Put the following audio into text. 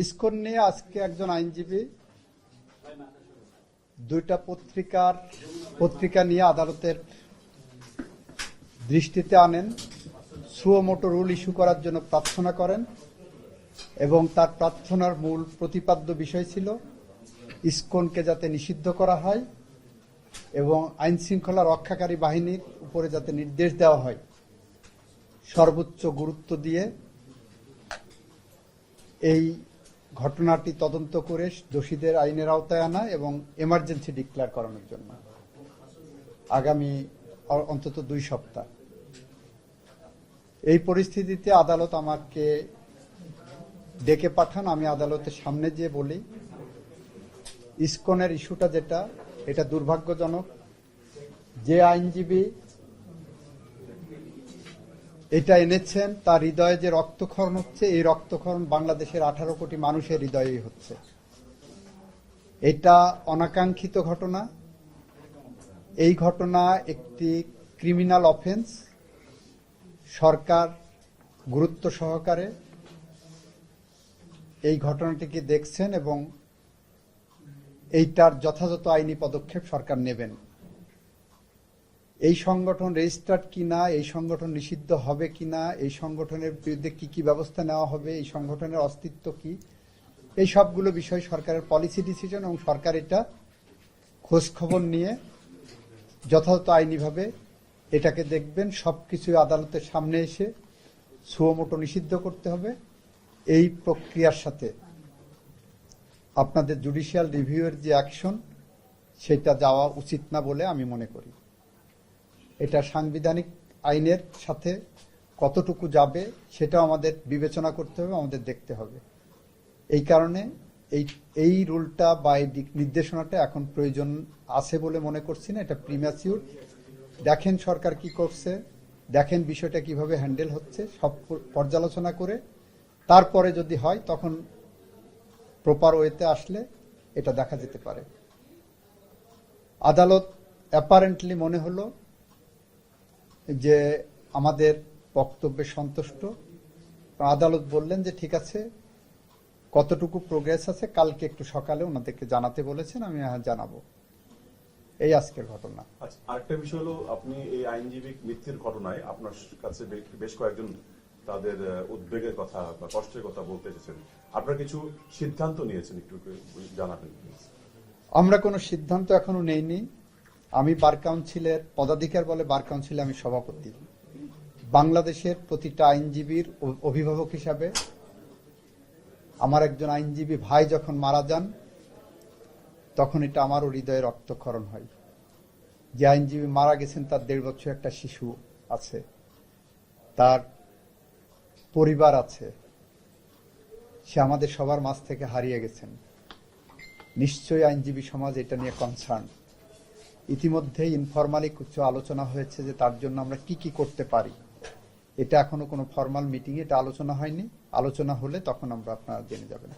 ISKCON নিয়ে আজকে একজন আইনজীবী দুইটা পত্রিকা নিয়ে আদালতের দৃষ্টিতে আনেন, সুও মোটো রুল ইস্যু করার জন্য প্রার্থনা করেন এবং তার প্রার্থনার মূল প্রতিপাদ্য বিষয় ছিল ইসকনকে যাতে নিষিদ্ধ করা হয় এবং আইন শৃঙ্খলা রক্ষাকারী বাহিনীর উপরে যাতে নির্দেশ দেওয়া হয় সর্বোচ্চ গুরুত্ব দিয়ে এই ঘটনাটি তদন্ত করে দোষীদের আইনের আওতায় আনা এবং এমার্জেন্সি ডিক্লেয়ার করানোর জন্য আগামী অন্তত 2 সপ্তাহ। এই পরিস্থিতিতে আদালত আমাকে ডেকে পাঠান। আমি আদালতের সামনে গিয়ে বলি, ইসকনের ইস্যুটা যেটা, এটা দুর্ভাগ্যজনক। যে আইনজীবী এটা এনেছেন তার হৃদয়ে যে রক্তক্ষরণ হচ্ছে, এই রক্তক্ষরণ বাংলাদেশের 18 কোটি মানুষের হৃদয়েই হচ্ছে। এটা অনাকাঙ্ক্ষিত ঘটনা। এই ঘটনা একটি ক্রিমিনাল অফেন্স। সরকার গুরুত্ব সহকারে এই ঘটনাটিকে দেখছেন এবং এইটার যথাযথ আইনি পদক্ষেপ সরকার নেবেন। এই সংগঠন রেজিস্টার্ড কিনা, এই সংগঠন নিষিদ্ধ হবে কিনা, এই সংগঠনের বিরুদ্ধে কি কি ব্যবস্থা নেওয়া হবে, এই সংগঠনের অস্তিত্ব কি, এই সবগুলো বিষয় সরকারের পলিসি ডিসিশন এবং সরকার এটা খোঁজ খবর নিয়ে যথাযথ আইনিভাবে এটাকে দেখবেন। সবকিছু আদালতের সামনে এসে সুও মোটো নিষিদ্ধ করতে হবে। এই প্রক্রিয়ার সাথে আপনাদের জুডিশিয়াল রিভিউয়ের যে অ্যাকশন, সেটা যাওয়া উচিত না বলে আমি মনে করি। এটা সাংবিধানিক আইনের সাথে কতটুকু যাবে সেটাও আমাদের বিবেচনা করতে হবে, আমাদের দেখতে হবে। এই কারণে এই রুলটা বা এই নির্দেশনাটা এখন প্রয়োজন আছে বলে মনে করছি না। এটা প্রিম্যাচিউর। দেখেন সরকার কি করছে, দেখেন বিষয়টা কিভাবে হ্যান্ডেল হচ্ছে, সব পর্যালোচনা করে তারপরে যদি হয় তখন প্রপার ওয়েতে আসলে এটা দেখা যেতে পারে। আদালত অ্যাপারেন্টলি মনে হলো যে আমাদের বক্তব্যে সন্তুষ্ট। আদালত বললেন যে ঠিক আছে, কতটুকু প্রোগ্রেস আছে কালকে একটু সকালে ওনাদেরকে জানাতে বলেছেন, আমি জানাবো। এই আজকের ঘটনা। আচ্ছা, আরেকটা বিষয় হলো, আপনি এই আইনজীবী মৃত্যুর ঘটনায় আপনার কাছে বেশ কয়েকজন তাদের উদ্বেগের কথা বা কষ্টের কথা বলতে এসেছেন। আপনারা কিছু সিদ্ধান্ত নিয়েছেন, একটু জানাবেন? আমরা কোনো সিদ্ধান্ত এখনো নেইনি। আমি বার কাউন্সিলের পদাধিকার বলে বার কাউন্সিলে আমি সভাপতি। বাংলাদেশের প্রতিটা আইনজীবীর অভিভাবক হিসাবে আমার একজন আইনজীবী ভাই যখন মারা যান তখন এটা আমারও হৃদয়ে রক্তক্ষরণ হয়। যে আইনজীবী মারা গেছেন তার 1.5 বছর একটা শিশু আছে, তার পরিবার আছে, সে আমাদের সবার মাঝ থেকে হারিয়ে গেছেন। নিশ্চয়ই আইনজীবী সমাজ এটা নিয়ে কনসার্ন। ইতিমধ্যে ইনফরমালি কিছু আলোচনা হয়েছে যে তার জন্য আমরা কি কি করতে পারি। এটা এখনো কোনো ফর্মাল মিটিং এটা আলোচনা হয়নি। আলোচনা হলে তখন আপনারা জেনে যাবেন।